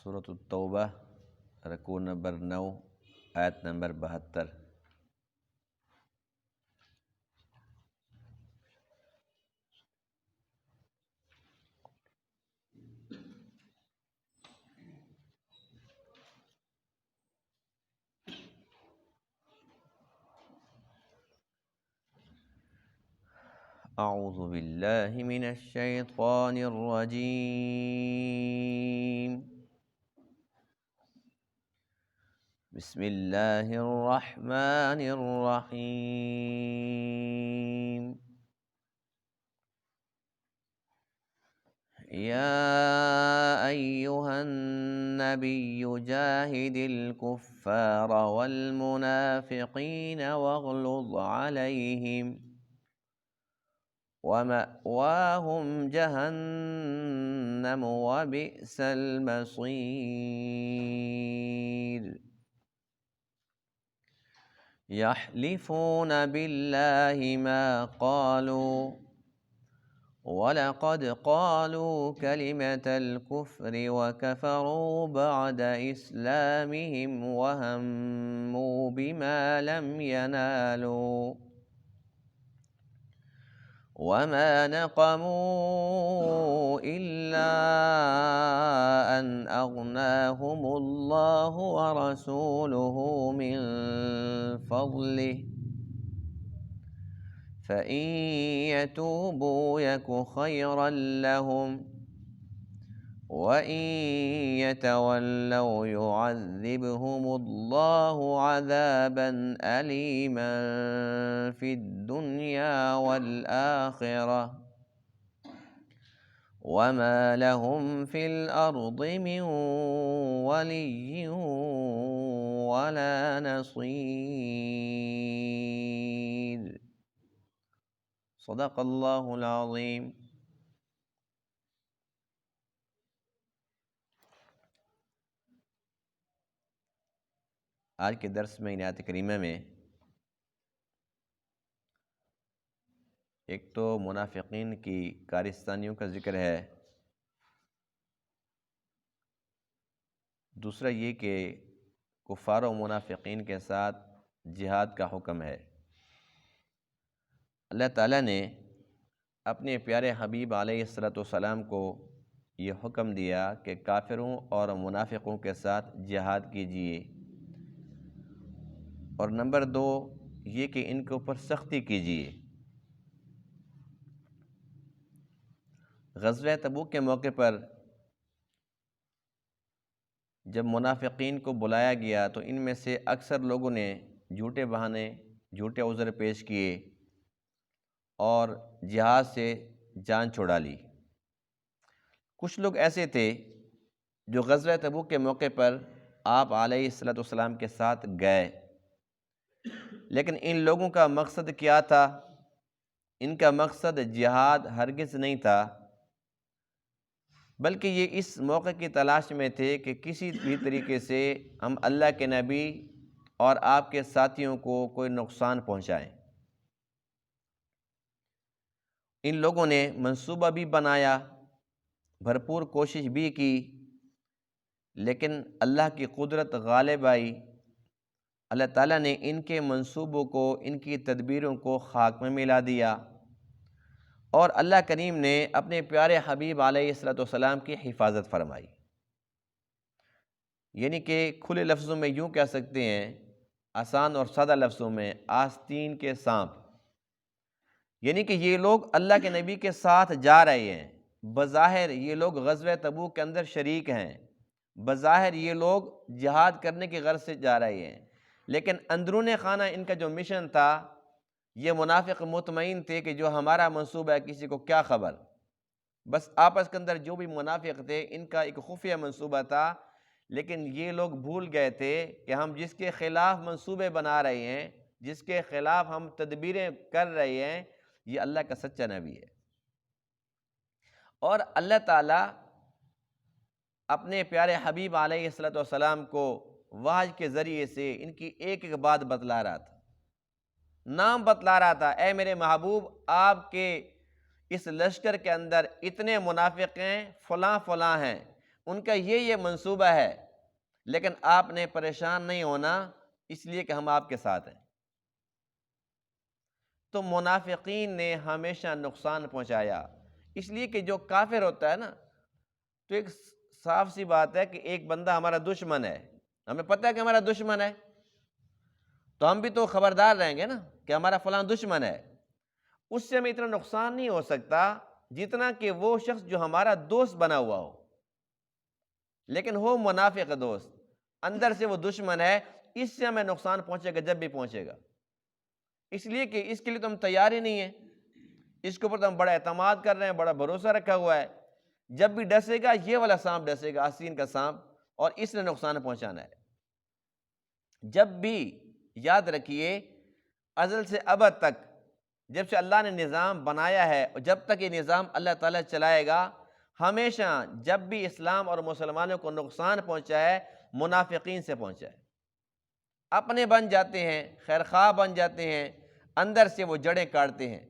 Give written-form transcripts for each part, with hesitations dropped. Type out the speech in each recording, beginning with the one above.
سورۃ التوبہ رکوع نمبر 9 آیت نمبر 72۔ اعوذ باللہ من الشیطان الرجیم، بسم اللہ الرحمن الرحیم۔ یا ایہا النبی جاہد الکفار والمنافقین واغلظ علیہم وَمَأْوَاهُمْ جَهَنَّمُ وَبِئْسَ الْمَصِيرُ۔ يَحْلِفُونَ بِاللَّهِ مَا قَالُوا وَلَقَدْ قَالُوا كَلِمَةَ الْكُفْرِ وَكَفَرُوا بَعْدَ إِسْلَامِهِمْ وَهَمُّوا بِمَا لَمْ يَنَالُوا وَمَا نَقَمُوا إِلَّا أَنْ أَغْنَاهُمُ اللَّهُ وَرَسُولُهُ مِنْ فَضْلِهِ فَإِنْ يَتُوبُوا يَكُ خَيْرًا لَهُمْ وَإِنْ يَتَوَلَّوْا يُعَذِّبْهُمُ اللَّهُ عَذَابًا أَلِيمًا فِي الدُّنْيَا وَالْآخِرَةِ وَمَا لَهُمْ فِي الْأَرْضِ مِنْ وَلِيٍّ وَلَا نَصِيرٍ۔ صدق اللہ العظیم۔ آج کے درس میں آیت کریمہ میں ایک تو منافقین کی کارستانیوں کا ذکر ہے، دوسرا یہ کہ کفار و منافقین کے ساتھ جہاد کا حکم ہے۔ اللہ تعالیٰ نے اپنے پیارے حبیب علیہ السلام کو یہ حکم دیا کہ کافروں اور منافقوں کے ساتھ جہاد کیجیے، اور نمبر 2 یہ کہ ان کے اوپر سختی کیجیے۔ غزوہ تبوک کے موقع پر جب منافقین کو بلایا گیا تو ان میں سے اکثر لوگوں نے جھوٹے بہانے، جھوٹے عذر پیش کیے اور جہاد سے جان چھڑا لی۔ کچھ لوگ ایسے تھے جو غزوہ تبوک کے موقع پر آپ علیہ السلام کے ساتھ گئے، لیکن ان لوگوں کا مقصد کیا تھا؟ ان کا مقصد جہاد ہرگز نہیں تھا، بلکہ یہ اس موقع کی تلاش میں تھے کہ کسی بھی طریقے سے ہم اللہ کے نبی اور آپ کے ساتھیوں کو کوئی نقصان پہنچائیں۔ ان لوگوں نے منصوبہ بھی بنایا، بھرپور کوشش بھی کی، لیکن اللہ کی قدرت غالب آئی۔ اللہ تعالیٰ نے ان کے منصوبوں کو، ان کی تدبیروں کو خاک میں ملا دیا، اور اللہ کریم نے اپنے پیارے حبیب علیہ السلام کی حفاظت فرمائی۔ یعنی کہ کھلے لفظوں میں یوں کہہ سکتے ہیں، آسان اور سادہ لفظوں میں، آستین کے سانپ۔ یعنی کہ یہ لوگ اللہ کے نبی کے ساتھ جا رہے ہیں، بظاہر یہ لوگ غزوہ تبوک کے اندر شریک ہیں، بظاہر یہ لوگ جہاد کرنے کی غرض سے جا رہے ہیں، لیکن اندرون خانہ ان کا جو مشن تھا، یہ منافق مطمئن تھے کہ جو ہمارا منصوبہ ہے کسی کو کیا خبر۔ بس آپس کے اندر جو بھی منافق تھے ان کا ایک خفیہ منصوبہ تھا، لیکن یہ لوگ بھول گئے تھے کہ ہم جس کے خلاف منصوبے بنا رہے ہیں، جس کے خلاف ہم تدبیریں کر رہے ہیں، یہ اللہ کا سچا نبی ہے۔ اور اللہ تعالیٰ اپنے پیارے حبیب علیہ السلام کو وحی کے ذریعے سے ان کی ایک ایک بات بتلا رہا تھا، نام بتلا رہا تھا۔ اے میرے محبوب، آپ کے اس لشکر کے اندر اتنے منافق ہیں، فلاں فلاں ہیں، ان کا یہ منصوبہ ہے، لیکن آپ نے پریشان نہیں ہونا، اس لیے کہ ہم آپ کے ساتھ ہیں۔ تو منافقین نے ہمیشہ نقصان پہنچایا، اس لیے کہ جو کافر ہوتا ہے نا، تو ایک صاف سی بات ہے کہ ایک بندہ ہمارا دشمن ہے، ہمیں پتہ ہے کہ ہمارا دشمن ہے، تو ہم بھی تو خبردار رہیں گے نا کہ ہمارا فلاں دشمن ہے، اس سے ہمیں اتنا نقصان نہیں ہو سکتا جتنا کہ وہ شخص جو ہمارا دوست بنا ہوا ہو، لیکن ہو منافق دوست، اندر سے وہ دشمن ہے، اس سے ہمیں نقصان پہنچے گا جب بھی پہنچے گا، اس لیے کہ اس کے لیے تو ہم تیار ہی نہیں ہیں، اس کے اوپر تو ہم بڑا اعتماد کر رہے ہیں، بڑا بھروسہ رکھا ہوا ہے، جب بھی ڈسے گا یہ والا سانپ ڈسے گا، آستین کا سانپ، اور اس نے نقصان پہنچانا ہے۔ جب بھی یاد رکھیے، ازل سے ابد تک جب سے اللہ نے نظام بنایا ہے اور جب تک یہ نظام اللہ تعالیٰ چلائے گا، ہمیشہ جب بھی اسلام اور مسلمانوں کو نقصان پہنچا ہے، منافقین سے پہنچا ہے۔ اپنے بن جاتے ہیں، خیرخواہ بن جاتے ہیں، اندر سے وہ جڑیں کاٹتے ہیں،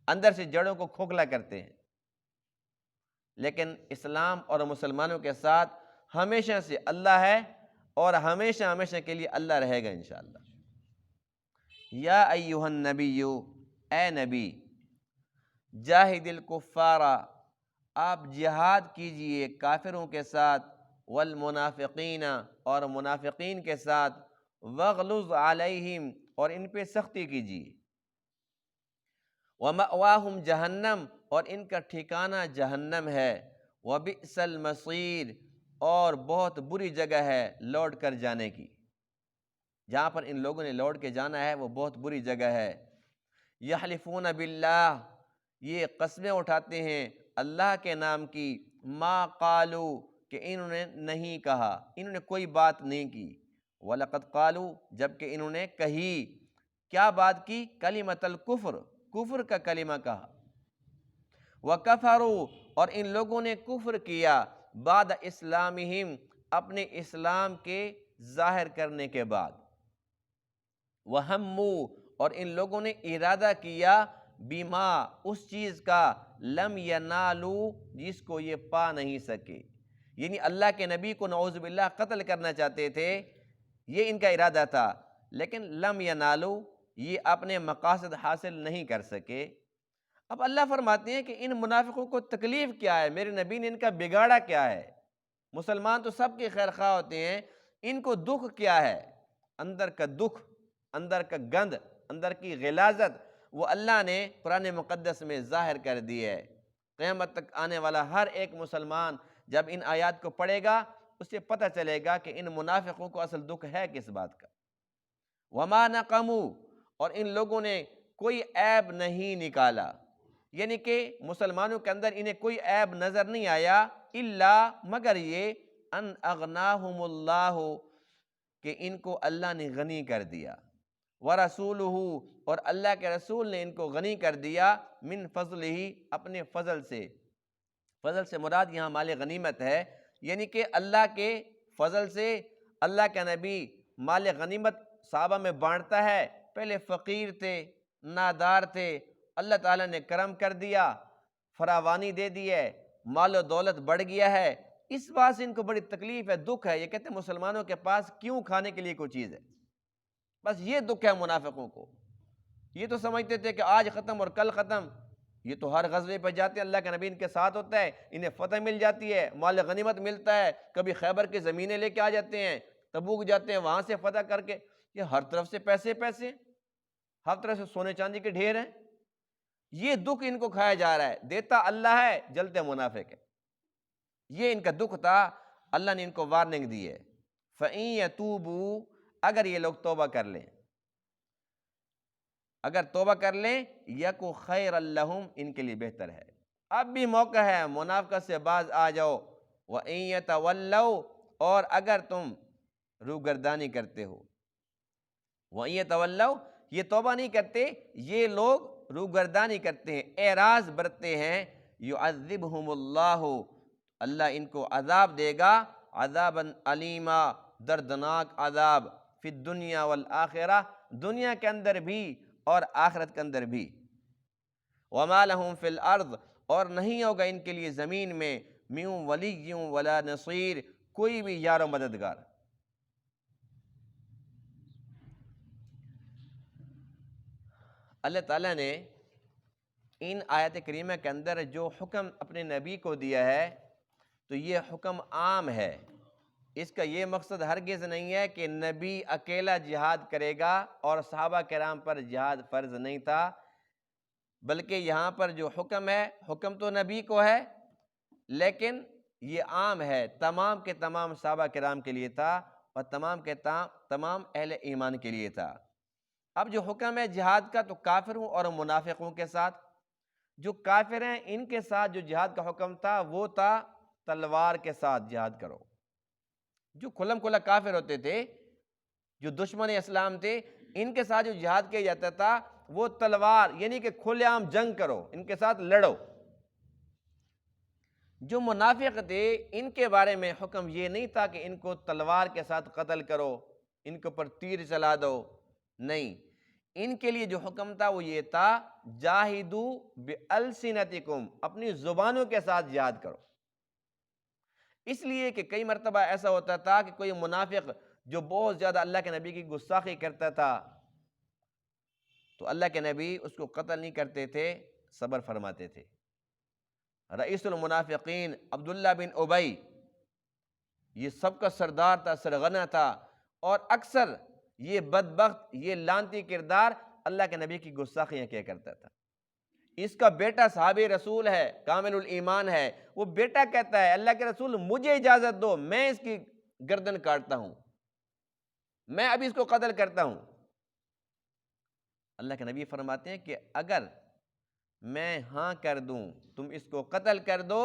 اندر سے جڑوں کو کھوکھلا کرتے ہیں، لیکن اسلام اور مسلمانوں کے ساتھ ہمیشہ سے اللہ ہے اور ہمیشہ ہمیشہ کے لیے اللہ رہے گا انشاءاللہ۔ یا ایہا النبی، اے نبی، جاہد الکفار، آپ جہاد کیجئے کافروں کے ساتھ، والمنافقین، اور منافقین کے ساتھ، وغلظ علیہم، اور ان پہ سختی کیجئے، ومأواہم جہنم، اور ان کا ٹھکانہ جہنم ہے، وبئس المصیر، اور بہت بری جگہ ہے لوٹ کر جانے کی، جہاں پر ان لوگوں نے لوٹ کے جانا ہے وہ بہت بری جگہ ہے۔ یحلفون باللہ، یہ قسمیں اٹھاتے ہیں اللہ کے نام کی، ما قالو، کہ انہوں نے نہیں کہا، انہوں نے کوئی بات نہیں کی، وَلَقَدْ قَالُوا، جبکہ انہوں نے کہی، کیا بات کی؟ کلمۃ الکفر، کفر کا کلمہ کہا، وَكَفَرُوا، اور ان لوگوں نے کفر کیا، بعد اسلامہم، اپنے اسلام کے ظاہر کرنے کے بعد، وَهَمُّوا، اور ان لوگوں نے ارادہ کیا، بما، اس چیز کا، لم ینالوا، جس کو یہ پا نہیں سکے، یعنی اللہ کے نبی کو نعوذ باللہ قتل کرنا چاہتے تھے، یہ ان کا ارادہ تھا، لیکن لم ینالوا، یہ اپنے مقاصد حاصل نہیں کر سکے۔ اب اللہ فرماتے ہیں کہ ان منافقوں کو تکلیف کیا ہے، میرے نبی نے ان کا بگاڑا کیا ہے؟ مسلمان تو سب کے خیر خواہ ہوتے ہیں، ان کو دکھ کیا ہے؟ اندر کا دکھ، اندر کا گند، اندر کی غلاظت، وہ اللہ نے قرآن مقدس میں ظاہر کر دی ہے۔ قیامت تک آنے والا ہر ایک مسلمان جب ان آیات کو پڑھے گا، اسے پتہ چلے گا کہ ان منافقوں کو اصل دکھ ہے کس بات کا۔ وما نقموا، اور ان لوگوں نے کوئی عیب نہیں نکالا، یعنی کہ مسلمانوں کے اندر انہیں کوئی عیب نظر نہیں آیا، الا، مگر یہ، ان اغناہم اللہ، کہ ان کو اللہ نے غنی کر دیا، ورسولہ، اور اللہ کے رسول نے ان کو غنی کر دیا، من فضلہ، اپنے فضل سے، فضل سے مراد یہاں مال غنیمت ہے، یعنی کہ اللہ کے فضل سے اللہ کا نبی مال غنیمت صحابہ میں بانٹتا ہے، پہلے فقیر تھے، نادار تھے، اللہ تعالیٰ نے کرم کر دیا، فراوانی دے دی ہے، مال و دولت بڑھ گیا ہے، اس بات سے ان کو بڑی تکلیف ہے، دکھ ہے، یہ کہتے ہیں مسلمانوں کے پاس کیوں کھانے کے لیے کوئی چیز ہے، بس یہ دکھ ہے منافقوں کو۔ یہ تو سمجھتے تھے کہ آج ختم اور کل ختم، یہ تو ہر غزوے پہ جاتے ہیں، اللہ کا نبی ان کے ساتھ ہوتا ہے، انہیں فتح مل جاتی ہے، مال غنیمت ملتا ہے، کبھی خیبر کی زمینیں لے کے آ جاتے ہیں، تبوک جاتے ہیں، وہاں سے فتح کر کے، یہ ہر طرف سے پیسے پیسے، ہر طرف سے سونے چاندی کے ڈھیر ہیں، یہ دکھ ان کو کھایا جا رہا ہے، دیتا اللہ ہے، جلتے منافق ہے، یہ ان کا دکھ تھا، اللہ نے ان کو وارننگ دی ہے۔ فَإِن يَتُوبُوا، اگر یہ لوگ توبہ کر لیں، اگر توبہ کر لیں، یکو خیر لہم، ان کے لیے بہتر ہے، اب بھی موقع ہے، منافقت سے باز آ جاؤ۔ وَإِن يَتَوَلَّوْا، اور اگر تم روگردانی کرتے ہو، وَإِن يَتَوَلَّوْا، یہ توبہ نہیں کرتے، یہ لوگ روگردانی کرتے ہیں، اعراض برتتے ہیں، يُعَذِّبْهُمُ اللَّهُ، اللہ ان کو عذاب دے گا، عذابًا علیما، دردناک عذاب، فی الدنیا والآخرہ، دنیا کے اندر بھی اور آخرت کے اندر بھی۔ وَمَا لَهُمْ فِي الْأَرْضِ، اور نہیں ہوگا ان کے لیے زمین میں، من ولی ولا نصیر، کوئی بھی یار و مددگار۔ اللہ تعالیٰ نے ان آیت کریمہ کے اندر جو حکم اپنے نبی کو دیا ہے تو یہ حکم عام ہے۔ اس کا یہ مقصد ہرگز نہیں ہے کہ نبی اکیلا جہاد کرے گا اور صحابہ کرام پر جہاد فرض نہیں تھا، بلکہ یہاں پر جو حکم ہے، حکم تو نبی کو ہے لیکن یہ عام ہے، تمام کے تمام صحابہ کرام کے لیے تھا اور تمام کے تمام اہل ایمان کے لیے تھا۔ اب جو حکم ہے جہاد کا تو کافروں اور منافقوں کے ساتھ، جو کافر ہیں ان کے ساتھ جو جہاد کا حکم تھا وہ تھا تلوار کے ساتھ جہاد کرو۔ جو کھلم کھلا کافر ہوتے تھے، جو دشمن اسلام تھے، ان کے ساتھ جو جہاد کیا جاتا تھا وہ تلوار، یعنی کہ کھلے عام جنگ کرو، ان کے ساتھ لڑو۔ جو منافق تھے ان کے بارے میں حکم یہ نہیں تھا کہ ان کو تلوار کے ساتھ قتل کرو، ان کے اوپر تیر چلا دو، نہیں، ان کے لیے جو حکم تھا وہ یہ تھا جاہدو بِأَلْسِنَتِكُمْ، اپنی زبانوں کے ساتھ جہاد کرو۔ اس لیے کہ کئی مرتبہ ایسا ہوتا تھا کہ کوئی منافق جو بہت زیادہ اللہ کے نبی کی گستاخی کرتا تھا تو اللہ کے نبی اس کو قتل نہیں کرتے تھے، صبر فرماتے تھے۔ رئیس المنافقین عبداللہ بن ابی، یہ سب کا سردار تھا، سرغنہ تھا، اور اکثر یہ بدبخت، یہ لعنتی کردار اللہ کے نبی کی گستاخیاں کیا کرتا تھا۔ اس کا بیٹا صحابی رسول ہے، کامل الایمان ہے، وہ بیٹا کہتا ہے اللہ کے رسول مجھے اجازت دو، میں اس کی گردن کاٹتا ہوں، میں ابھی اس کو قتل کرتا ہوں۔ اللہ کے نبی فرماتے ہیں کہ اگر میں ہاں کر دوں، تم اس کو قتل کر دو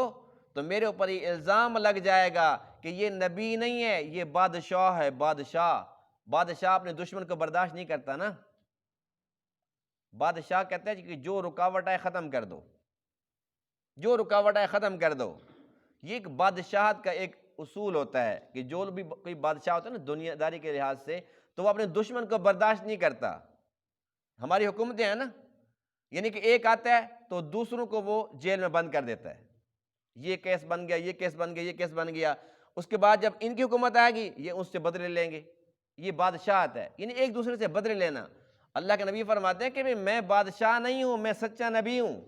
تو میرے اوپر یہ الزام لگ جائے گا کہ یہ نبی نہیں ہے، یہ بادشاہ ہے، بادشاہ۔ بادشاہ اپنے دشمن کو برداشت نہیں کرتا نا، بادشاہ کہتا ہے کہ جو رکاوٹ ہے ختم کر دو، جو رکاوٹ ہے ختم کر دو۔ یہ ایک بادشاہت کا ایک اصول ہوتا ہے کہ جو بھی کوئی بادشاہ ہوتا ہے نا دنیا داری کے لحاظ سے، تو وہ اپنے دشمن کو برداشت نہیں کرتا۔ ہماری حکومتیں ہیں نا، یعنی کہ ایک آتا ہے تو دوسروں کو وہ جیل میں بند کر دیتا ہے، یہ کیس بن گیا، یہ کیس بن گیا، یہ کیس بن گیا، اس کے بعد جب ان کی حکومت آئے گی یہ اس سے بدلے لیں گے۔ یہ بادشاہت ہے، یعنی ایک دوسرے سے بدلے لینا۔ اللہ کے نبی فرماتے ہیں کہ میں بادشاہ نہیں ہوں، میں سچا نبی ہوں۔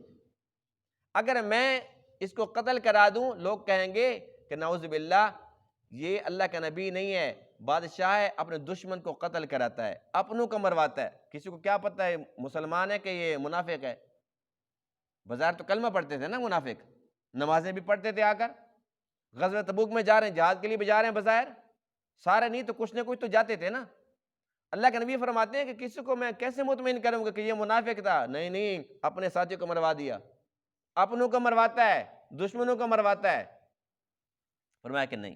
اگر میں اس کو قتل کرا دوں لوگ کہیں گے کہ نعوذ باللہ یہ اللہ کا نبی نہیں ہے، بادشاہ ہے، اپنے دشمن کو قتل کراتا ہے، اپنوں کو مرواتا ہے۔ کسی کو کیا پتہ ہے مسلمان ہے کہ یہ منافق ہے؟ بظاہر تو کلمہ پڑھتے تھے نا منافق، نمازیں بھی پڑھتے تھے، آ کر غزوہ تبوک میں جا رہے ہیں، جہاد کے لیے بھی جا رہے ہیں، بظاہر سارے نہیں تو کچھ نہ کچھ تو جاتے تھے نا۔ اللہ کے نبی فرماتے ہیں کہ کسی کو میں کیسے مطمئن کروں گا کہ یہ منافق تھا؟ نہیں نہیں، اپنے ساتھیوں کو مروا دیا، اپنوں کو مرواتا ہے، دشمنوں کو مرواتا ہے۔ فرمایا کہ نہیں،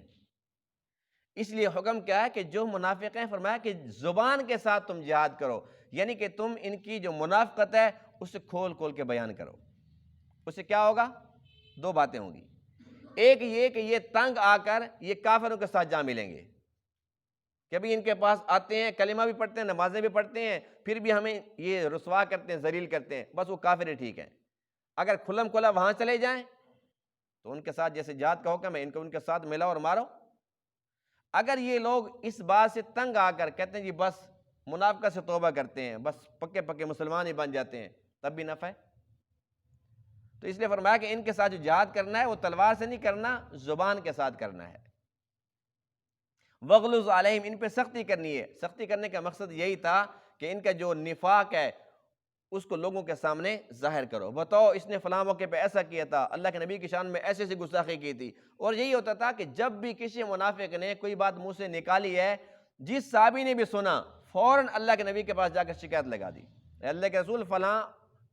اس لیے حکم کیا ہے کہ جو منافق ہیں فرمایا کہ زبان کے ساتھ تم جہاد کرو، یعنی کہ تم ان کی جو منافقت ہے اسے کھول کھول کے بیان کرو۔ اس سے کیا ہوگا؟ دو باتیں ہوں گی، ایک یہ کہ یہ تنگ آ کر یہ کافروں کے ساتھ جا ملیں گے، کبھی ان کے پاس آتے ہیں، کلمہ بھی پڑھتے ہیں، نمازیں بھی پڑھتے ہیں، پھر بھی ہمیں یہ رسوا کرتے ہیں، ذلیل کرتے ہیں، بس وہ کافر ہی ٹھیک ہیں۔ اگر کھلم کھلا وہاں چلے جائیں تو ان کے ساتھ جیسے جہاد کا حکم ہے ان کو ان کے ساتھ ملاؤ اور مارو۔ اگر یہ لوگ اس بات سے تنگ آ کر کہتے ہیں جی بس منافقت سے توبہ کرتے ہیں، بس پکے پکے مسلمان ہی بن جاتے ہیں، تب بھی نفع ہے۔ تو اس لیے فرمایا کہ ان کے ساتھ جو جہاد کرنا ہے وہ تلوار سے نہیں کرنا، زبان کے ساتھ کرنا ہے۔ وَغْلُظْ عَلَيْهِمْ، ان پہ سختی کرنی ہے۔ سختی کرنے کا مقصد یہی تھا کہ ان کا جو نفاق ہے اس کو لوگوں کے سامنے ظاہر کرو، بتاؤ اس نے فلاں موقع پہ ایسا کیا تھا، اللہ کے نبی کی شان میں ایسے سے گستاخی کی تھی۔ اور یہی ہوتا تھا کہ جب بھی کسی منافق نے کوئی بات منہ سے نکالی ہے، جس صحابی نے بھی سنا فوراً اللہ کے نبی کے پاس جا کر شکایت لگا دی، اللہ کے رسول فلاں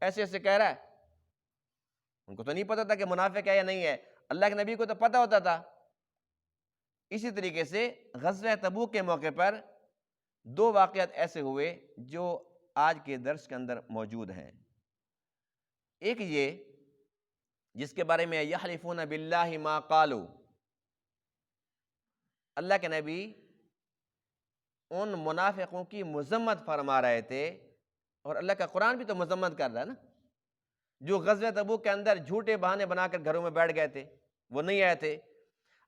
ایسے ایسے کہہ رہا ہے۔ ان کو تو نہیں پتا تھا کہ منافق ہے یا نہیں ہے، اللہ کے نبی کو تو پتہ ہوتا تھا۔ اسی طریقے سے غزوہ تبوک کے موقع پر دو واقعات ایسے ہوئے جو آج کے درس کے اندر موجود ہیں۔ ایک یہ جس کے بارے میں یحلفون باللہ ما قالوا، اللہ کے نبی ان منافقوں کی مذمت فرما رہے تھے، اور اللہ کا قرآن بھی تو مذمت کر رہا ہے نا، جو غزوہ تبوک کے اندر جھوٹے بہانے بنا کر گھروں میں بیٹھ گئے تھے، وہ نہیں آئے تھے۔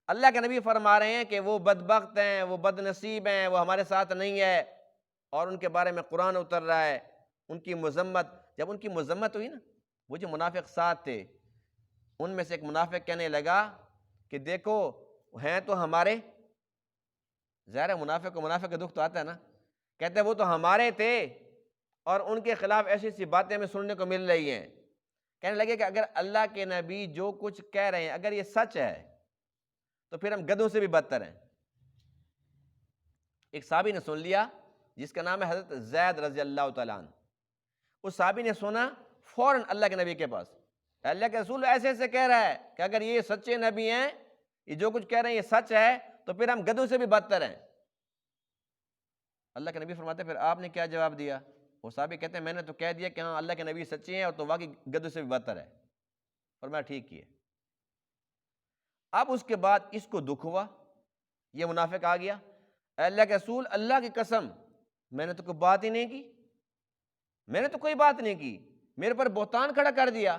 اللہ کے نبی فرما رہے ہیں کہ وہ بدبخت ہیں، وہ بد نصیب ہیں، وہ ہمارے ساتھ نہیں ہے، اور ان کے بارے میں قرآن اتر رہا ہے، ان کی مذمت۔ جب ان کی مذمت ہوئی نا، وہ جو منافق ساتھ تھے، ان میں سے ایک منافق کہنے لگا کہ دیکھو ہیں تو ہمارے، ظاہر ہے منافق کو منافق کا دکھ تو آتا ہے نا، کہتے ہیں وہ تو ہمارے تھے، اور ان کے خلاف ایسی سی باتیں ہمیں سننے کو مل رہی ہیں۔ کہنے لگے کہ اگر اللہ کے نبی جو کچھ کہہ رہے ہیں اگر یہ سچ ہے تو پھر ہم گدھوں سے بھی بدتر ہیں۔ ایک صحابی نے سن لیا جس کا نام ہے حضرت زید رضی اللہ تعالیٰ عنہ۔ اس صحابی نے سنا، فوراً اللہ کے نبی کے پاس، اللہ کے رسول ایسے ایسے کہہ رہا ہے کہ اگر یہ سچے نبی ہیں، یہ جو کچھ کہہ رہے ہیں یہ سچ ہے، تو پھر ہم گدھوں سے بھی بدتر ہیں۔ اللہ کے نبی فرماتے ہیں پھر آپ نے کیا جواب دیا؟ وہ صحابی کہتے ہیں میں نے تو کہہ دیا کہ ہاں اللہ کے نبی سچے ہیں اور تو واقعی گدھوں سے بھی بدتر ہے۔ فرمایا ٹھیک کیے۔ اب اس کے بعد اس کو دکھ ہوا، یہ منافق آ گیا، اللہ کے رسول اللہ کی قسم میں نے تو کوئی بات ہی نہیں کی، میں نے تو کوئی بات نہیں کی، میرے پر بہتان کھڑا کر دیا،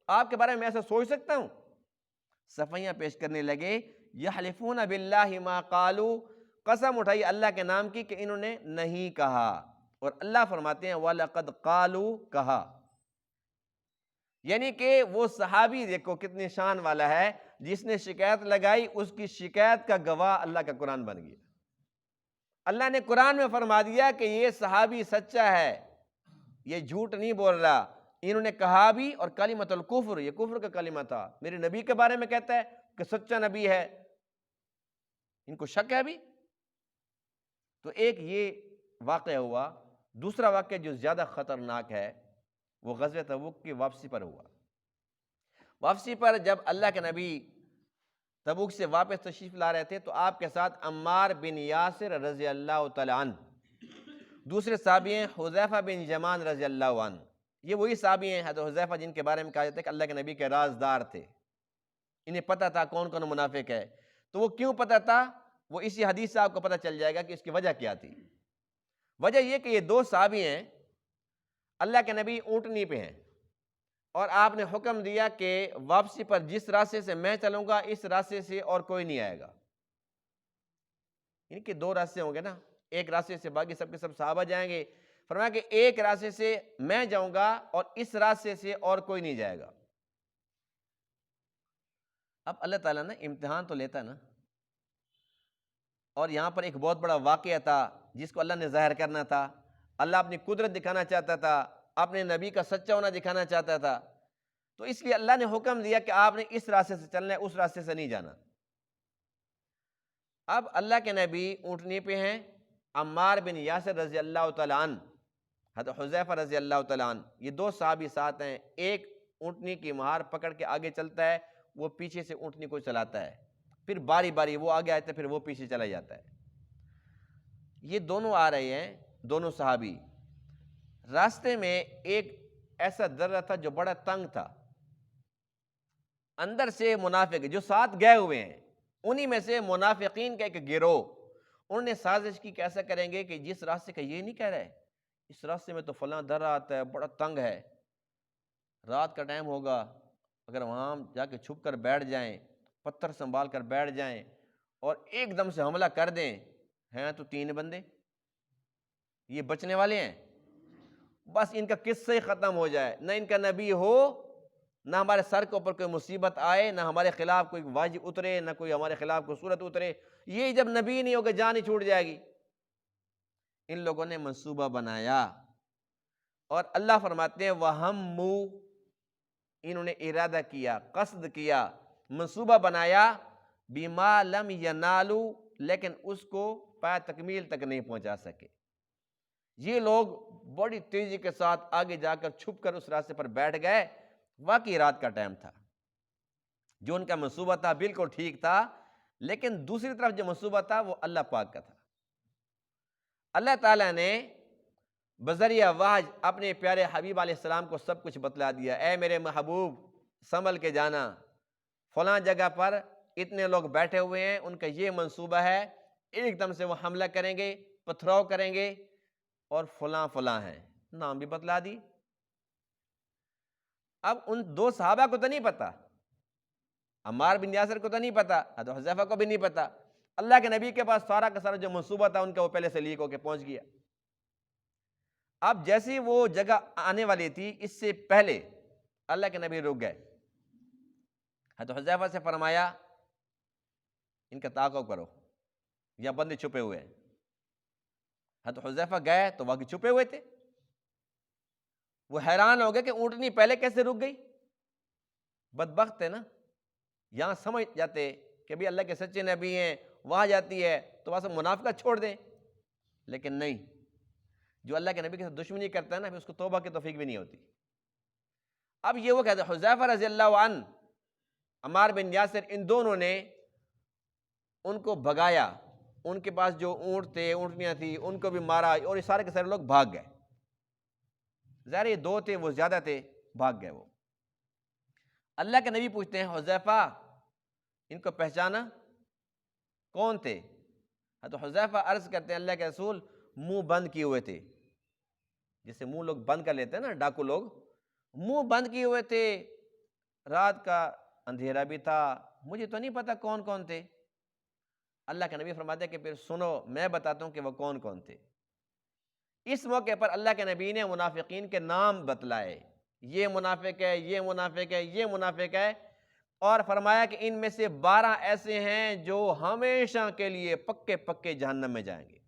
آپ کے بارے میں ایسا سوچ سکتا ہوں؟ صفائیاں پیش کرنے لگے، یحلفون باللہ ما قالوا، قسم اٹھائی اللہ کے نام کی کہ انہوں نے نہیں کہا، اور اللہ فرماتے ہیں وَلَقَدْ قَالُوا، کہا۔ یعنی کہ وہ صحابی دیکھو کتنی شان والا ہے، جس نے شکایت لگائی اس کی شکایت کا گواہ اللہ کا قرآن بن گیا۔ اللہ نے قرآن میں فرما دیا کہ یہ صحابی سچا ہے، یہ جھوٹ نہیں بول رہا، انہوں نے کہا بھی، اور کلمۃ الکفر، یہ کفر کا کلمہ تھا، میرے نبی کے بارے میں کہتا ہے کہ سچا نبی ہے، ان کو شک ہے ابھی۔ تو ایک یہ واقعہ ہوا۔ دوسرا واقعہ جو زیادہ خطرناک ہے وہ غزوہ تبوک کی واپسی پر ہوا۔ واپسی پر جب اللہ کے نبی تبوک سے واپس تشریف لا رہے تھے تو آپ کے ساتھ عمار بن یاسر رضی اللہ تعالیٰ عنہ، دوسرے صحابی ہیں حذیفہ بن یمان رضی اللہ عنہ۔ یہ وہی صحابی ہیں حضرت حذیفہ جن کے بارے میں کہا جاتا ہے کہ اللہ کے نبی کے رازدار تھے، انہیں پتہ تھا کون کون منافق ہے۔ تو وہ کیوں پتہ تھا، وہ اسی حدیث سے آپ کو پتہ چل جائے گا کہ اس کی وجہ کیا تھی۔ وجہ یہ کہ یہ دو صحابی ہیں، اللہ کے نبی اونٹنی پہ ہیں، اور آپ نے حکم دیا کہ واپسی پر جس راستے سے میں چلوں گا اس راستے سے اور کوئی نہیں آئے گا۔ ان کے دو راستے ہوں گے نا، ایک راستے سے باقی سب کے سب صحابہ جائیں گے، فرمایا کہ ایک راستے سے میں جاؤں گا اور اس راستے سے اور کوئی نہیں جائے گا۔ اب اللہ تعالیٰ نا امتحان تو لیتا نا، اور یہاں پر ایک بہت بڑا واقعہ تھا جس کو اللہ نے ظاہر کرنا تھا، اللہ اپنی قدرت دکھانا چاہتا تھا، اپنے نبی کا سچا ہونا دکھانا چاہتا تھا، تو اس لیے اللہ نے حکم دیا کہ آپ نے اس راستے سے چلنا ہے، اس راستے سے نہیں جانا۔ اب اللہ کے نبی اونٹنی پہ ہیں، عمار بن یاسر رضی اللہ تعالیٰ عنہ، حضرت حذیفہ رضی اللہ تعالیٰ عنہ، یہ دو صحابی ساتھ ہیں، ایک اونٹنی کی مہار پکڑ کے آگے چلتا ہے، وہ پیچھے سے اونٹنی کو چلاتا ہے، پھر باری باری وہ آگے آتا ہے پھر وہ پیچھے چلا جاتا ہے۔ یہ دونوں آ رہے ہیں، دونوں صحابی، راستے میں ایک ایسا درہ تھا جو بڑا تنگ تھا، اندر سے منافق جو ساتھ گئے ہوئے ہیں، انہی میں سے منافقین کا ایک گروہ، انہوں نے سازش کی کہ ایسا کریں گے کہ جس راستے کا یہ نہیں کہہ رہے، اس راستے میں تو فلاں درہ آتا ہے، بڑا تنگ ہے، رات کا ٹائم ہوگا، اگر وہاں جا کے چھپ کر بیٹھ جائیں، پتھر سنبھال کر بیٹھ جائیں اور ایک دم سے حملہ کر دیں، ہیں تو 3 بندے، یہ بچنے والے ہیں، بس ان کا قصہ ہی ختم ہو جائے، نہ ان کا نبی ہو، نہ ہمارے سر کے اوپر کوئی مصیبت آئے، نہ ہمارے خلاف کوئی واجب اترے، نہ کوئی ہمارے خلاف کوئی صورت اترے، یہ جب نبی نہیں ہوگا جان ہی چھوٹ جائے گی۔ ان لوگوں نے منصوبہ بنایا، اور اللہ فرماتے ہیں وَهَمُّوا، انہوں نے ارادہ کیا، قصد کیا، منصوبہ بنایا، بِمَا لَمْ يَنَالُوا، لیکن اس کو پایہ تکمیل تک نہیں پہنچا سکے۔ یہ لوگ بڑی تیزی کے ساتھ آگے جا کر چھپ کر اس راستے پر بیٹھ گئے، واقعی رات کا ٹائم تھا، جو ان کا منصوبہ تھا بالکل ٹھیک تھا، لیکن دوسری طرف جو منصوبہ تھا وہ اللہ پاک کا تھا۔ اللہ تعالیٰ نے بذریعہ وحی اپنے پیارے حبیب علیہ السلام کو سب کچھ بتلا دیا، اے میرے محبوب سنبھل کے جانا، فلاں جگہ پر اتنے لوگ بیٹھے ہوئے ہیں، ان کا یہ منصوبہ ہے، ایک دم سے وہ حملہ کریں گے، پتھراؤ کریں گے، اور فلاں فلاں ہیں، نام بھی بتلا دی۔ اب ان 2 صحابہ کو تو نہیں پتا، عمار بن یاسر کو تو نہیں پتا، حضرت حذیفہ کو بھی نہیں پتا، اللہ کے نبی کے پاس سارا کا سارا جو منصوبہ تھا ان کا وہ پہلے سے لیک ہو کے پہنچ گیا۔ اب جیسی وہ جگہ آنے والی تھی اس سے پہلے اللہ کے نبی رک گئے، حضرت حذیفہ سے فرمایا ان کا تعاقب کرو، یا بندے چھپے ہوئے ہیں۔ حضرت حذیفہ گئے تو واقعی چھپے ہوئے تھے، وہ حیران ہو گئے کہ اونٹنی پہلے کیسے رک گئی۔ بدبخت ہے نا، یہاں سمجھ جاتے کہ بھی اللہ کے سچے نبی ہیں، وہاں جاتی ہے تو وہاں سے منافقت چھوڑ دیں، لیکن نہیں، جو اللہ کے نبی کے ساتھ دشمنی کرتا ہے نا پھر اس کو توبہ کی توفیق بھی نہیں ہوتی۔ اب یہ وہ کہتے ہیں حذیفہ رضی اللہ عنہ، عمار بن یاسر، ان دونوں نے ان کو بھگایا، ان کے پاس جو اونٹ تھے، اونٹنیاں تھیں، ان کو بھی مارا، اور یہ سارے کے سارے لوگ بھاگ گئے۔ ظاہر یہ دو تھے، وہ زیادہ تھے، بھاگ گئے وہ۔ اللہ کے نبی پوچھتے ہیں حذیفہ ان کو پہچانا؟ کون تھے؟ تو حذیفہ عرض کرتے ہیں اللہ کے رسول منہ بند کیے ہوئے تھے، جیسے منہ لوگ بند کر لیتے ہیں نا ڈاکو لوگ، منہ بند کیے ہوئے تھے، رات کا اندھیرا بھی تھا، مجھے تو نہیں پتا کون کون تھے۔ اللہ کے نبی فرماتے ہیں کہ پھر سنو میں بتاتا ہوں کہ وہ کون کون تھے۔ اس موقع پر اللہ کے نبی نے منافقین کے نام بتلائے، یہ منافق ہے، یہ منافق ہے، یہ منافق ہے، اور فرمایا کہ ان میں سے 12 ایسے ہیں جو ہمیشہ کے لیے پکے پکے جہنم میں جائیں گے۔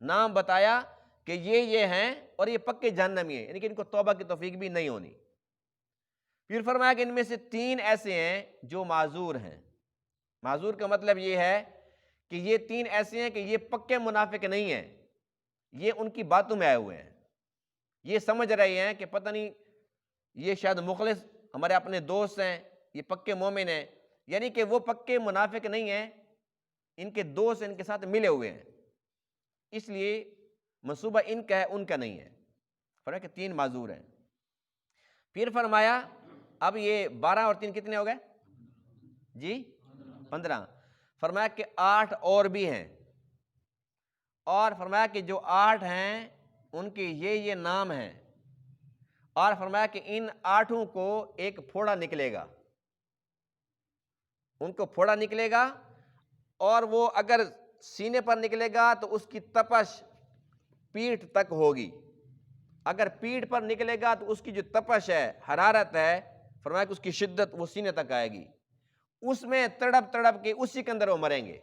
نام بتایا کہ یہ ہیں اور یہ پکے جہنمی ہیں، یعنی کہ ان کو توبہ کی توفیق بھی نہیں ہونی۔ پھر فرمایا کہ ان میں سے 3 ایسے ہیں جو معذور ہیں۔ معذور کا مطلب یہ ہے کہ یہ 3 ایسے ہیں کہ یہ پکے منافق نہیں ہیں، یہ ان کی باتوں میں آئے ہوئے ہیں، یہ سمجھ رہے ہیں کہ پتہ نہیں یہ شاید مخلص ہمارے اپنے دوست ہیں، یہ پکے مومن ہیں، یعنی کہ وہ پکے منافق نہیں ہیں، ان کے دوست ان کے ساتھ ملے ہوئے ہیں، اس لیے منصوبہ ان کا ہے، ان کا نہیں ہے۔ فرمایا کہ 3 معذور ہیں۔ پھر فرمایا اب یہ 12 اور 3 کتنے ہو گئے جی؟ 15۔ فرمایا کہ 8 اور بھی ہیں، اور فرمایا کہ جو 8 ہیں ان کے یہ نام ہیں، اور فرمایا کہ ان 8 کو ایک پھوڑا نکلے گا، ان کو پھوڑا نکلے گا، اور وہ اگر سینے پر نکلے گا تو اس کی تپش پیٹھ تک ہوگی، اگر پیٹھ پر نکلے گا تو اس کی جو تپش ہے، حرارت ہے، فرمایا کہ اس کی شدت وہ سینے تک آئے گی، اس میں تڑپ تڑپ کے اسی کے اندر وہ مریں گے۔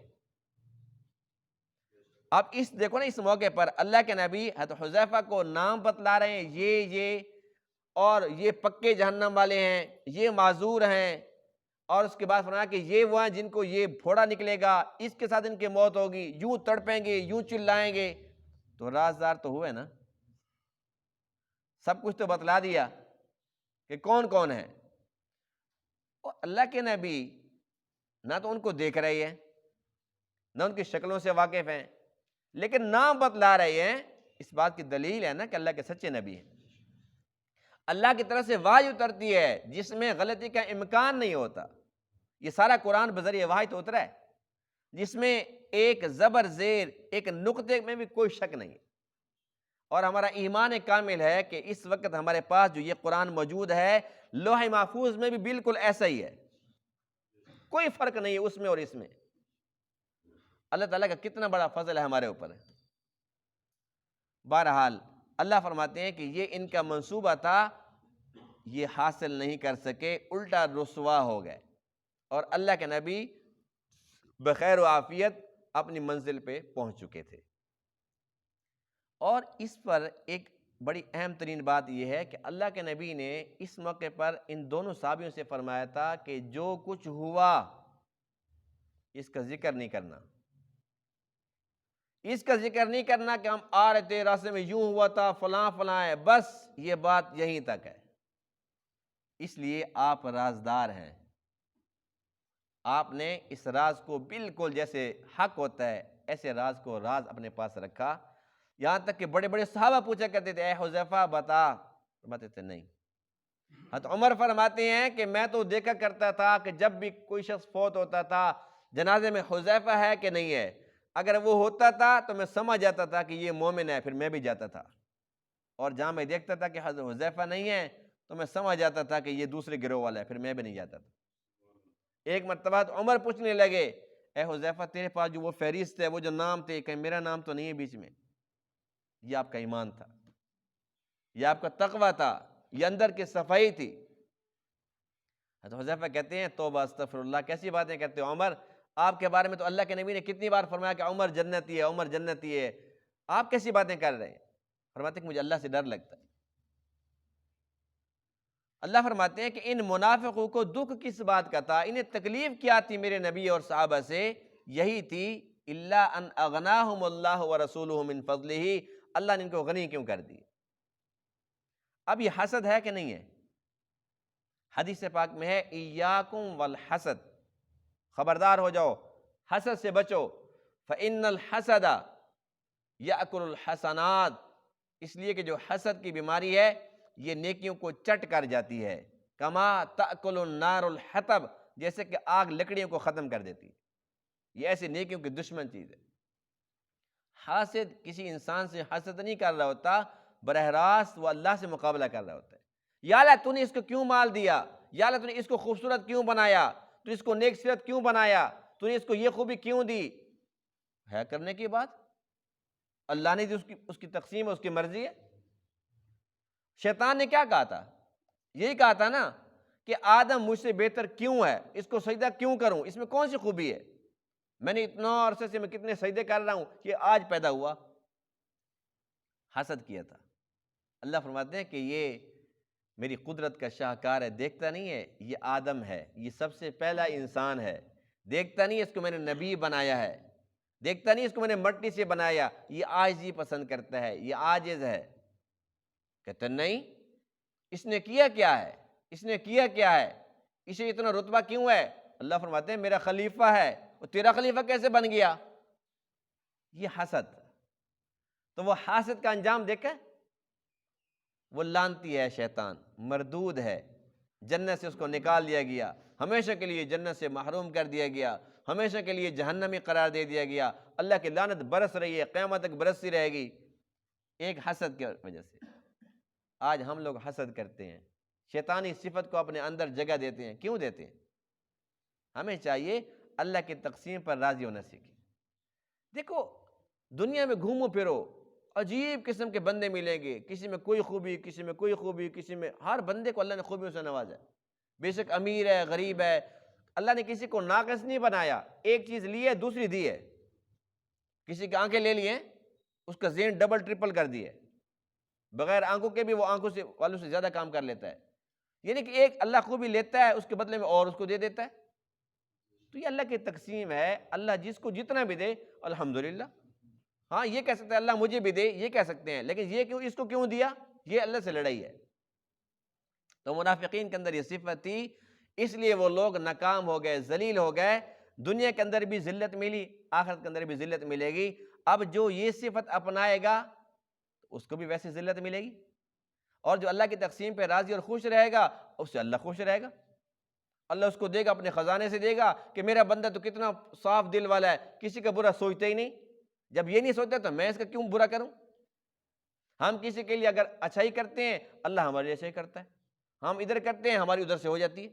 اب اس دیکھو نا، اس موقع پر اللہ کے نبی حضرت حذیفہ کو نام بتلا رہے ہیں، یہ اور یہ پکے جہنم والے ہیں، یہ معذور ہیں، اور اس کے بعد فرمایا کہ یہ وہ ہیں جن کو یہ پھوڑا نکلے گا، اس کے ساتھ ان کی موت ہوگی، یوں تڑپیں گے، یوں چلائیں گے۔ تو رازدار تو ہوئے نا، سب کچھ تو بتلا دیا کہ کون کون ہے۔ اور اللہ کے نبی نہ تو ان کو دیکھ رہے ہیں، نہ ان کی شکلوں سے واقف ہیں، لیکن نام بتلا رہے ہیں، اس بات کی دلیل ہے نا کہ اللہ کے سچے نبی ہیں۔ اللہ کی طرف سے وحی اترتی ہے جس میں غلطی کا امکان نہیں ہوتا، یہ سارا قرآن بذریعہ وحی تو اترا ہے جس میں ایک زبر زیر ایک نقطے میں بھی کوئی شک نہیں، اور ہمارا ایمان کامل ہے کہ اس وقت ہمارے پاس جو یہ قرآن موجود ہے لوح محفوظ میں بھی بالکل ایسا ہی ہے، کوئی فرق نہیں ہے اس میں اور اس میں۔ اللہ تعالیٰ کا کتنا بڑا فضل ہے ہمارے اوپر۔ بہرحال اللہ فرماتے ہیں کہ یہ ان کا منصوبہ تھا، یہ حاصل نہیں کر سکے، الٹا رسوا ہو گئے، اور اللہ کے نبی بخیر و عافیت اپنی منزل پہ پہنچ چکے تھے۔ اور اس پر ایک بڑی اہم ترین بات یہ ہے کہ اللہ کے نبی نے اس موقع پر ان دونوں صحابیوں سے فرمایا تھا کہ جو کچھ ہوا اس کا ذکر نہیں کرنا، اس کا ذکر نہیں کرنا کہ ہم آ رہے تھے راستے میں یوں ہوا تھا، فلاں فلاں ہے، بس یہ بات یہیں تک ہے۔ اس لیے آپ رازدار ہیں، آپ نے اس راز کو بالکل جیسے حق ہوتا ہے ایسے راز کو راز اپنے پاس رکھا، یہاں تک کہ بڑے بڑے صحابہ پوچھا کرتے تھے اے حذیفہ بتا، فرماتے تھے نہیں۔ حضرت عمر فرماتے ہیں کہ میں تو دیکھا کرتا تھا کہ جب بھی کوئی شخص فوت ہوتا تھا جنازے میں حذیفہ ہے کہ نہیں ہے، اگر وہ ہوتا تھا تو میں سمجھ جاتا تھا کہ یہ مومن ہے، پھر میں بھی جاتا تھا، اور جہاں میں دیکھتا تھا کہ حضرت حذیفہ نہیں ہے تو میں سمجھ جاتا تھا کہ یہ دوسرے گروہ والا ہے، پھر میں بھی نہیں جاتا تھا۔ ایک مرتبہ تو عمر پوچھنے لگے اے حذیفہ تیرے پاس جو وہ فہرست ہے، وہ جو نام تھے، کہیں میرا نام تو نہیں ہے بیچ میں؟ یہ آپ کا ایمان تھا، یہ آپ کا تقوی تھا، یہ اندر کی صفائی تھی۔ حضرت حذیفہ کہتے ہیں توبہ استغفر اللہ، کیسی باتیں کرتے ہو عمر؟ آپ کے بارے میں تو اللہ کے نبی نے کتنی بار فرمایا کہ عمر جنتی ہے، عمر جنتی ہے، آپ کیسی باتیں کر رہے ہیں؟ فرماتے ہیں کہ مجھے اللہ سے ڈر لگتا ہے۔ اللہ فرماتے ہیں کہ ان منافقوں کو دکھ کس بات کا تھا، انہیں تکلیف کیا تھی میرے نبی اور صحابہ سے؟ یہی تھی الا ان اغناہم اللہ ورسولہ من فضلہ، اللہ نے ان کو غنی کیوں کر دی۔ اب یہ حسد ہے کہ نہیں ہے؟ حدیث پاک میں ہے ایاکم والحسد، خبردار ہو جاؤ، حسد سے بچو، فإن الحسد یأکل الحسنات، اس لیے کہ جو حسد کی بیماری ہے یہ نیکیوں کو چٹ کر جاتی ہے، کما تأکل النار الحطب، جیسے کہ آگ لکڑیوں کو ختم کر دیتی ہے، یہ ایسے نیکیوں کی دشمن چیز ہے۔ حاسد کسی انسان سے حسد نہیں کر رہا ہوتا، براہ راست وہ اللہ سے مقابلہ کر رہا ہوتا ہے۔ یا اللہ تو نے اس کو کیوں مال دیا، یا اللہ تو نے اس کو خوبصورت کیوں بنایا، تو اس کو نیک سیرت کیوں بنایا، تو نے اس کو یہ خوبی کیوں دی؟ ہے کرنے کی بات، اللہ نے دی، اس کی تقسیم ہے، اس کی مرضی ہے۔ شیطان نے کیا کہا تھا؟ یہی کہا تھا نا کہ آدم مجھ سے بہتر کیوں ہے، اس کو سجدہ کیوں کروں، اس میں کون سی خوبی ہے؟ میں نے اتنا عرصے سے میں کتنے سجدے کر رہا ہوں، یہ آج پیدا ہوا۔ حسد کیا تھا۔ اللہ فرماتے ہیں کہ یہ میری قدرت کا شاہکار ہے، دیکھتا نہیں ہے یہ آدم ہے، یہ سب سے پہلا انسان ہے، دیکھتا نہیں اس کو میں نے نبی بنایا ہے، دیکھتا نہیں اس کو میں نے مٹی سے بنایا، یہ عاجزی پسند کرتا ہے، یہ عاجز ہے۔ کہتے نہیں، اس نے کیا کیا ہے، اس نے کیا کیا ہے، اسے اتنا رتبہ کیوں ہے؟ اللہ فرماتے ہیں میرا خلیفہ ہے، وہ تیرا خلیفہ کیسے بن گیا؟ یہ حسد۔ تو وہ حاسد کا انجام دیکھا، وہ لعنتی ہے، شیطان مردود ہے، جنت سے اس کو نکال دیا گیا، ہمیشہ کے لیے جنت سے محروم کر دیا گیا، ہمیشہ کے لیے جہنمی قرار دے دیا گیا، اللہ کی لعنت برس رہی ہے، قیامت تک برستی رہے گی، ایک حسد کی وجہ سے۔ آج ہم لوگ حسد کرتے ہیں، شیطانی صفت کو اپنے اندر جگہ دیتے ہیں، کیوں دیتے ہیں؟ ہمیں چاہیے اللہ کی تقسیم پر راضی ہونا سیکھیں۔ دیکھو دنیا میں گھومو پھرو، عجیب قسم کے بندے ملیں گے، کسی میں کوئی خوبی، کسی میں کوئی خوبی، کسی میں، ہر بندے کو اللہ نے خوبیوں سے نوازا ہے، بے شک امیر ہے، غریب ہے، اللہ نے کسی کو ناقص نہیں بنایا، ایک چیز لی ہے دوسری دی ہے۔ کسی کی آنکھیں لے لی ہیں، اس کا ذہن ڈبل ٹرپل کر دی ہے، بغیر آنکھوں کے بھی وہ آنکھوں سے والوں سے زیادہ کام کر لیتا ہے، یعنی کہ ایک اللہ خوبی لیتا ہے، اس کے بدلے میں اور اس کو دے دیتا ہے۔ تو یہ اللہ کی تقسیم ہے، اللہ جس کو جتنا بھی دے الحمدللہ۔ ہاں یہ کہہ سکتے ہیں اللہ مجھے بھی دے، یہ کہہ سکتے ہیں، لیکن یہ کیوں، اس کو کیوں دیا، یہ اللہ سے لڑائی ہے۔ تو منافقین کے اندر یہ صفت تھی، اس لیے وہ لوگ ناکام ہو گئے، ذلیل ہو گئے، دنیا کے اندر بھی ذلت ملی، آخرت کے اندر بھی ذلت ملے گی۔ اب جو یہ صفت اپنائے گا اس کو بھی ویسے ذلت ملے گی، اور جو اللہ کی تقسیم پہ راضی اور خوش رہے گا اس سے اللہ خوش رہے گا، اللہ اس کو دے گا، اپنے خزانے سے دے گا کہ میرا بندہ تو کتنا صاف دل والا ہے، کسی کا برا سوچتا ہی نہیں، جب یہ نہیں سوچتا تو میں اس کا کیوں برا کروں؟ ہم کسی کے لیے اگر اچھائی کرتے ہیں اللہ ہمارے لیے اچھائی کرتا ہے، ہم ادھر کرتے ہیں ہماری ادھر سے ہو جاتی ہے۔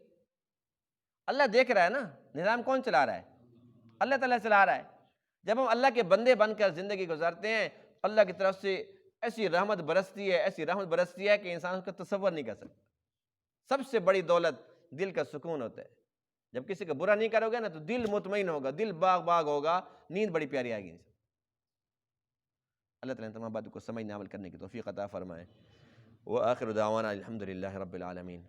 اللہ دیکھ رہا ہے نا، نظام کون چلا رہا ہے؟ اللہ تعالیٰ چلا رہا ہے۔ جب ہم اللہ کے بندے بن کر زندگی گزارتے ہیں، اللہ کی طرف سے ایسی رحمت برستی ہے، ایسی رحمت برستی ہے کہ انسان اس کا تصور نہیں کر سکتا۔ سب سے بڑی دولت دل کا سکون ہوتا ہے، جب کسی کا برا نہیں کرو گے نا تو دل مطمئن ہوگا، دل باغ باغ ہوگا، نیند بڑی پیاری آئے گی انسان۔ اللہ تعالیٰ تمام باتوں کو سمجھنے عمل کرنے کی توفیق عطا فرمائے۔ وآخر دعوانا الحمدللہ رب العالمین۔